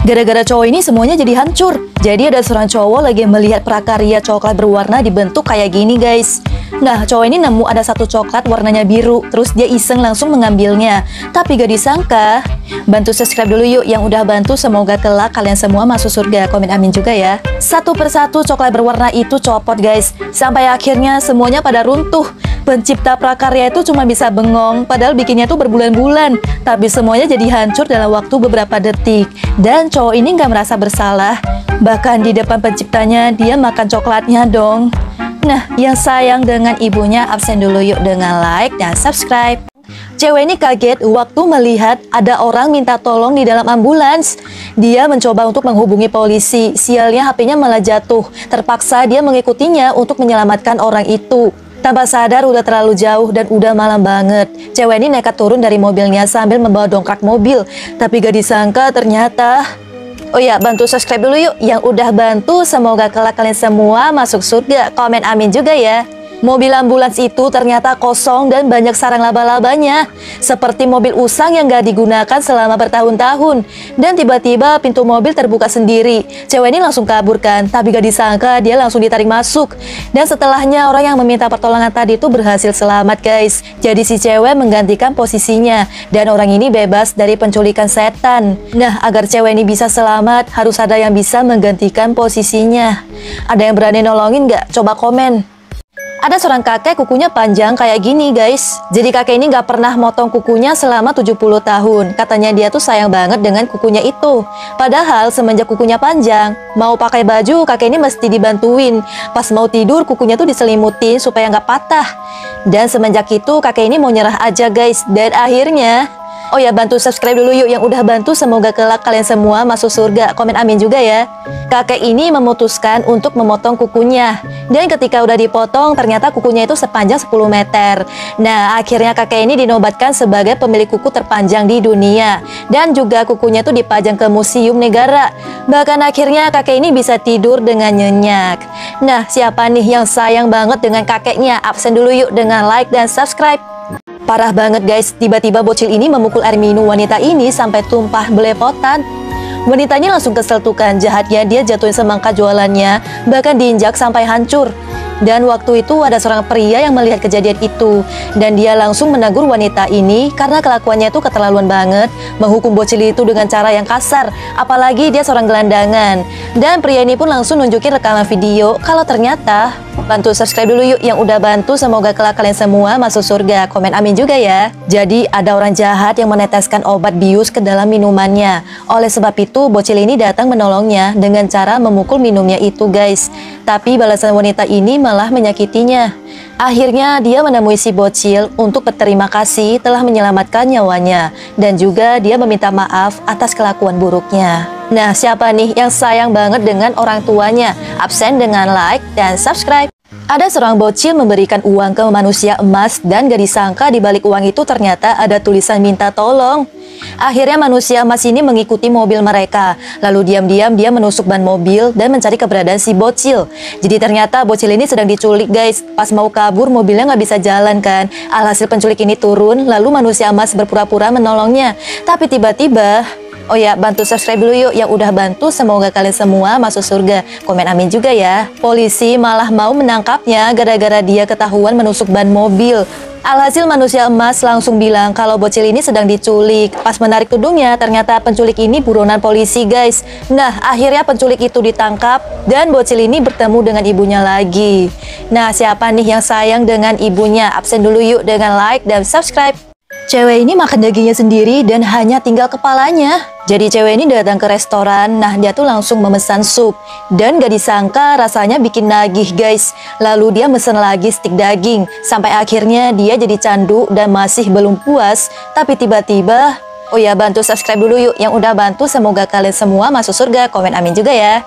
Gara-gara cowok ini semuanya jadi hancur. Jadi ada seorang cowok lagi melihat prakarya coklat berwarna dibentuk kayak gini guys. Nah, cowok ini nemu ada satu coklat warnanya biru. Terus dia iseng langsung mengambilnya. Tapi gak disangka. Bantu subscribe dulu yuk yang udah bantu. Semoga kelak kalian semua masuk surga. Komen amin juga ya. Satu persatu coklat berwarna itu copot guys. Sampai akhirnya semuanya pada runtuh. Pencipta prakarya itu cuma bisa bengong. Padahal bikinnya tuh berbulan-bulan. Tapi semuanya jadi hancur dalam waktu beberapa detik. Dan cowok ini gak merasa bersalah. Bahkan di depan penciptanya dia makan coklatnya dong. Nah, yang sayang dengan ibunya absen dulu yuk dengan like dan subscribe. Cewek ini kaget waktu melihat ada orang minta tolong di dalam ambulans. Dia mencoba untuk menghubungi polisi. Sialnya HP-nya malah jatuh. Terpaksa dia mengikutinya untuk menyelamatkan orang itu. Tanpa sadar udah terlalu jauh dan udah malam banget. Cewek ini nekat turun dari mobilnya sambil membawa dongkrak mobil. Tapi gak disangka ternyata... Oh ya, bantu subscribe dulu yuk yang udah bantu. Semoga kelak kalian semua masuk surga. Komen amin juga ya. Mobil ambulans itu ternyata kosong dan banyak sarang laba-labanya. Seperti mobil usang yang gak digunakan selama bertahun-tahun. Dan tiba-tiba pintu mobil terbuka sendiri. Cewek ini langsung kabur kan. Tapi gak disangka dia langsung ditarik masuk. Dan setelahnya orang yang meminta pertolongan tadi itu berhasil selamat guys. Jadi si cewek menggantikan posisinya. Dan orang ini bebas dari penculikan setan. Nah, agar cewek ini bisa selamat, harus ada yang bisa menggantikan posisinya. Ada yang berani nolongin gak? Coba komen. Ada seorang kakek kukunya panjang kayak gini guys. Jadi kakek ini gak pernah motong kukunya selama 70 tahun. Katanya dia tuh sayang banget dengan kukunya itu. Padahal semenjak kukunya panjang, mau pakai baju kakek ini mesti dibantuin. Pas mau tidur kukunya tuh diselimutin supaya gak patah. Dan semenjak itu kakek ini mau nyerah aja guys. Dan akhirnya... Oh ya, bantu subscribe dulu yuk yang udah bantu. Semoga kelak kalian semua masuk surga. Komen amin juga ya. Kakek ini memutuskan untuk memotong kukunya. Dan ketika udah dipotong, ternyata kukunya itu sepanjang 10 meter. Nah, akhirnya kakek ini dinobatkan sebagai pemilik kuku terpanjang di dunia. Dan juga kukunya itu dipajang ke museum negara. Bahkan akhirnya kakek ini bisa tidur dengan nyenyak. Nah, siapa nih yang sayang banget dengan kakeknya? Absen dulu yuk dengan like dan subscribe. Parah banget guys, tiba-tiba bocil ini memukul air minum wanita ini sampai tumpah belepotan. Wanitanya langsung kesel tuh kan, jahatnya dia jatuhin semangka jualannya, bahkan diinjak sampai hancur. Dan waktu itu ada seorang pria yang melihat kejadian itu. Dan dia langsung menegur wanita ini karena kelakuannya itu keterlaluan banget. Menghukum bocil itu dengan cara yang kasar. Apalagi dia seorang gelandangan. Dan pria ini pun langsung nunjukin rekaman video kalau ternyata... Bantu subscribe dulu yuk yang udah bantu. Semoga kelak kalian semua masuk surga. Komen amin juga ya. Jadi ada orang jahat yang meneteskan obat bius ke dalam minumannya. Oleh sebab itu bocil ini datang menolongnya dengan cara memukul minumnya itu guys. Tapi balasan wanita ini malah menyakitinya. Akhirnya dia menemui si bocil untuk berterima kasih telah menyelamatkan nyawanya. Dan juga dia meminta maaf atas kelakuan buruknya. Nah, siapa nih yang sayang banget dengan orang tuanya? Absen dengan like dan subscribe. Ada seorang bocil memberikan uang ke manusia emas dan gak disangka di balik uang itu ternyata ada tulisan minta tolong. Akhirnya manusia emas ini mengikuti mobil mereka. Lalu diam-diam dia menusuk ban mobil dan mencari keberadaan si bocil. Jadi ternyata bocil ini sedang diculik guys. Pas mau kabur mobilnya nggak bisa jalan kan. Alhasil penculik ini turun, lalu manusia emas berpura-pura menolongnya. Tapi tiba-tiba... Oh ya, bantu subscribe dulu yuk yang udah bantu. Semoga kalian semua masuk surga. Komen amin juga ya. Polisi malah mau menangkapnya gara-gara dia ketahuan menusuk ban mobil. Alhasil manusia emas langsung bilang kalau bocil ini sedang diculik. Pas menarik tudungnya, ternyata penculik ini buronan polisi guys. Nah, akhirnya penculik itu ditangkap dan bocil ini bertemu dengan ibunya lagi. Nah, siapa nih yang sayang dengan ibunya? Absen dulu yuk dengan like dan subscribe. Cewek ini makan dagingnya sendiri dan hanya tinggal kepalanya. Jadi cewek ini datang ke restoran, nah dia tuh langsung memesan sup. Dan gak disangka rasanya bikin nagih guys. Lalu dia mesen lagi stik daging. Sampai akhirnya dia jadi candu dan masih belum puas. Tapi tiba-tiba... Oh ya, bantu subscribe dulu yuk yang udah bantu. Semoga kalian semua masuk surga. Komen amin juga ya.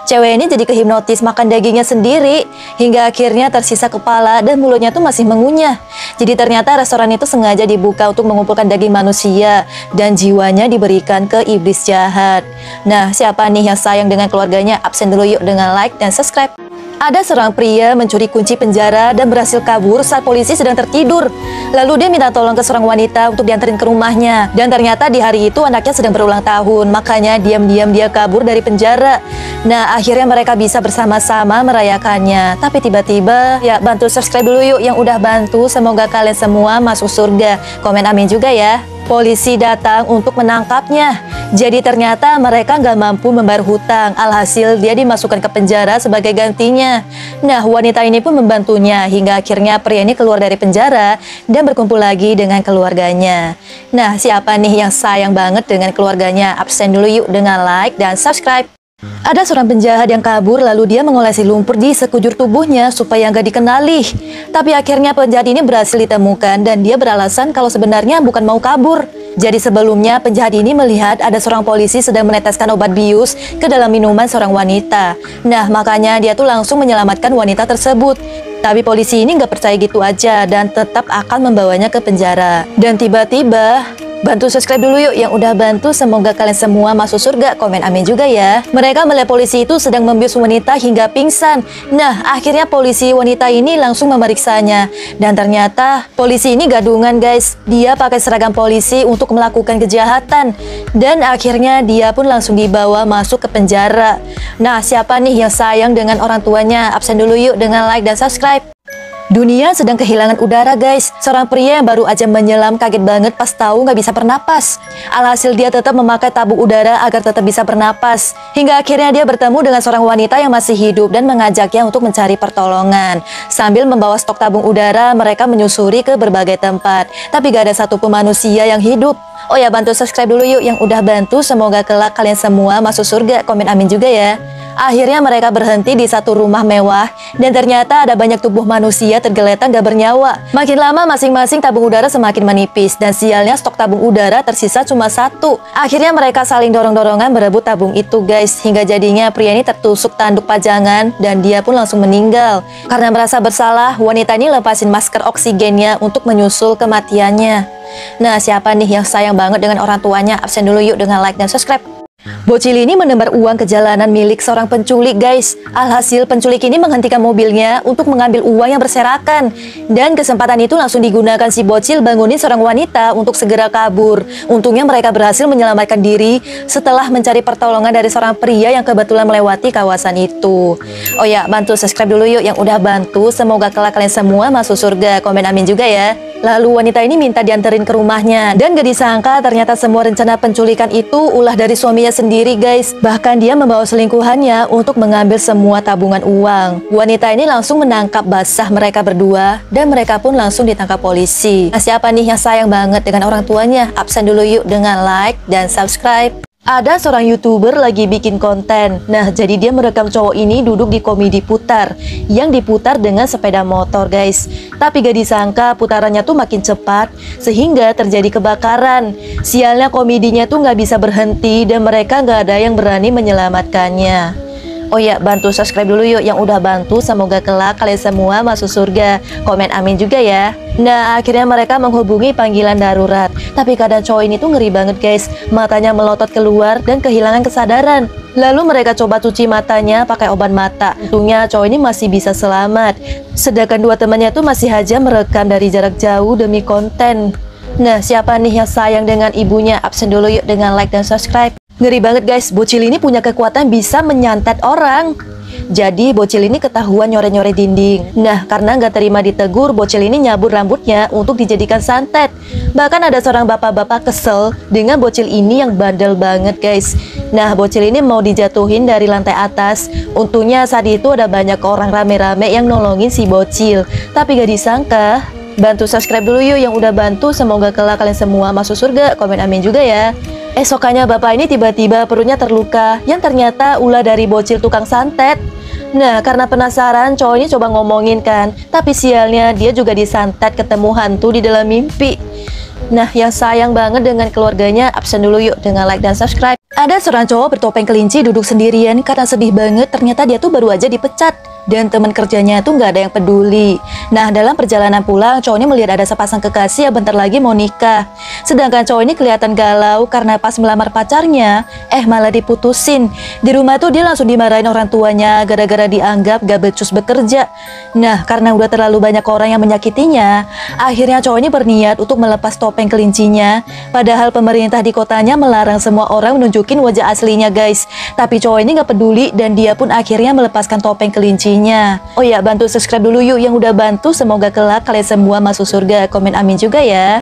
Cewek ini jadi kehipnotis makan dagingnya sendiri. Hingga akhirnya tersisa kepala dan mulutnya tuh masih mengunyah. Jadi ternyata restoran itu sengaja dibuka untuk mengumpulkan daging manusia. Dan jiwanya diberikan ke iblis jahat. Nah, siapa nih yang sayang dengan keluarganya? Absen dulu yuk dengan like dan subscribe. Ada seorang pria mencuri kunci penjara dan berhasil kabur saat polisi sedang tertidur. Lalu dia minta tolong ke seorang wanita untuk diantarin ke rumahnya. Dan ternyata di hari itu anaknya sedang berulang tahun, makanya diam-diam dia kabur dari penjara. Nah, akhirnya mereka bisa bersama-sama merayakannya. Tapi tiba-tiba, ya bantu subscribe dulu yuk yang udah bantu. Semoga kalian semua masuk surga. Komen amin juga ya. Polisi datang untuk menangkapnya. Jadi ternyata mereka nggak mampu membayar hutang. Alhasil dia dimasukkan ke penjara sebagai gantinya. Nah, wanita ini pun membantunya hingga akhirnya pria ini keluar dari penjara dan berkumpul lagi dengan keluarganya. Nah, siapa nih yang sayang banget dengan keluarganya? Absen dulu yuk dengan like dan subscribe. Ada seorang penjahat yang kabur lalu dia mengolesi lumpur di sekujur tubuhnya supaya nggak dikenali. Tapi akhirnya penjahat ini berhasil ditemukan dan dia beralasan kalau sebenarnya bukan mau kabur. Jadi sebelumnya penjahat ini melihat ada seorang polisi sedang meneteskan obat bius ke dalam minuman seorang wanita. Nah, makanya dia tuh langsung menyelamatkan wanita tersebut. Tapi polisi ini nggak percaya gitu aja dan tetap akan membawanya ke penjara. Dan tiba-tiba, bantu subscribe dulu yuk yang udah bantu. Semoga kalian semua masuk surga. Komen amin juga ya. Mereka melihat polisi itu sedang membius wanita hingga pingsan. Nah, akhirnya polisi wanita ini langsung memeriksanya. Dan ternyata polisi ini gadungan guys. Dia pakai seragam polisi untuk melakukan kejahatan. Dan akhirnya dia pun langsung dibawa masuk ke penjara. Nah, siapa nih yang sayang dengan orang tuanya? Absen dulu yuk dengan like dan subscribe. Dunia sedang kehilangan udara guys. Seorang pria yang baru aja menyelam kaget banget pas tahu nggak bisa bernapas. Alhasil dia tetap memakai tabung udara agar tetap bisa bernapas. Hingga akhirnya dia bertemu dengan seorang wanita yang masih hidup dan mengajaknya untuk mencari pertolongan. Sambil membawa stok tabung udara, mereka menyusuri ke berbagai tempat. Tapi gak ada satupun manusia yang hidup. Oh ya, bantu subscribe dulu yuk yang udah bantu. Semoga kelak kalian semua masuk surga. Komen amin juga ya. Akhirnya mereka berhenti di satu rumah mewah dan ternyata ada banyak tubuh manusia tergeletak gak bernyawa. Makin lama masing-masing tabung udara semakin menipis dan sialnya stok tabung udara tersisa cuma satu. Akhirnya mereka saling dorong-dorongan berebut tabung itu guys, hingga jadinya pria ini tertusuk tanduk pajangan dan dia pun langsung meninggal. Karena merasa bersalah, wanita ini lepasin masker oksigennya untuk menyusul kematiannya. Nah, siapa nih yang sayang banget dengan orang tuanya? Absen dulu yuk dengan like dan subscribe. Bocil ini menebar uang ke jalanan milik seorang penculik guys. Alhasil penculik ini menghentikan mobilnya untuk mengambil uang yang berserakan. Dan kesempatan itu langsung digunakan si bocil bangunin seorang wanita untuk segera kabur. Untungnya mereka berhasil menyelamatkan diri setelah mencari pertolongan dari seorang pria yang kebetulan melewati kawasan itu. Oh ya, bantu subscribe dulu yuk yang udah bantu. Semoga kelak kalian semua masuk surga. Komen amin juga ya. Lalu wanita ini minta dianterin ke rumahnya. Dan gak disangka ternyata semua rencana penculikan itu ulah dari suaminya sendiri guys. Bahkan dia membawa selingkuhannya untuk mengambil semua tabungan uang. Wanita ini langsung menangkap basah mereka berdua dan mereka pun langsung ditangkap polisi. Nah, siapa nih yang sayang banget dengan orang tuanya? Absen dulu yuk dengan like dan subscribe. Ada seorang YouTuber lagi bikin konten. Nah, jadi dia merekam cowok ini duduk di komedi putar yang diputar dengan sepeda motor guys. Tapi gak disangka putarannya tuh makin cepat sehingga terjadi kebakaran. Sialnya komedinya tuh gak bisa berhenti dan mereka gak ada yang berani menyelamatkannya. Oh ya, bantu subscribe dulu yuk yang udah bantu. Semoga kelak kalian semua masuk surga. Komen amin juga ya. Nah, akhirnya mereka menghubungi panggilan darurat. Tapi keadaan cowok ini tuh ngeri banget guys. Matanya melotot keluar dan kehilangan kesadaran. Lalu mereka coba cuci matanya pakai obat mata. Untungnya cowok ini masih bisa selamat. Sedangkan dua temannya tuh masih aja merekam dari jarak jauh demi konten. Nah, siapa nih yang sayang dengan ibunya? Absen dulu yuk dengan like dan subscribe. Ngeri banget guys, bocil ini punya kekuatan bisa menyantet orang. Jadi bocil ini ketahuan nyore-nyore dinding. Nah, karena nggak terima ditegur, bocil ini nyabur rambutnya untuk dijadikan santet. Bahkan ada seorang bapak-bapak kesel dengan bocil ini yang bandel banget guys. Nah, bocil ini mau dijatuhin dari lantai atas. Untungnya saat itu ada banyak orang rame-rame yang nolongin si bocil. Tapi gak disangka, bantu subscribe dulu yuk yang udah bantu. Semoga kelak kalian semua masuk surga. Komen amin juga ya. Esokannya bapak ini tiba-tiba perutnya terluka yang ternyata ulah dari bocil tukang santet. Nah, karena penasaran cowok ini coba ngomongin kan, tapi sialnya dia juga disantet ketemu hantu di dalam mimpi. Nah, yang sayang banget dengan keluarganya, absen dulu yuk dengan like dan subscribe. Ada seorang cowok bertopeng kelinci duduk sendirian karena sedih banget, ternyata dia tuh baru aja dipecat. Dan teman kerjanya tuh nggak ada yang peduli. Nah, dalam perjalanan pulang, cowok ini melihat ada sepasang kekasih yang bentar lagi mau nikah. Sedangkan cowok ini kelihatan galau karena pas melamar pacarnya, malah diputusin. Di rumah tuh dia langsung dimarahin orang tuanya gara-gara dianggap gak becus bekerja. Nah, karena udah terlalu banyak orang yang menyakitinya, akhirnya cowok ini berniat untuk melepas topeng kelincinya. Padahal pemerintah di kotanya melarang semua orang menunjukin wajah aslinya, guys. Tapi cowok ini gak peduli dan dia pun akhirnya melepaskan topeng kelincinya. Oh ya, bantu subscribe dulu yuk yang udah bantu. Semoga kelak kalian semua masuk surga. Komen amin juga ya.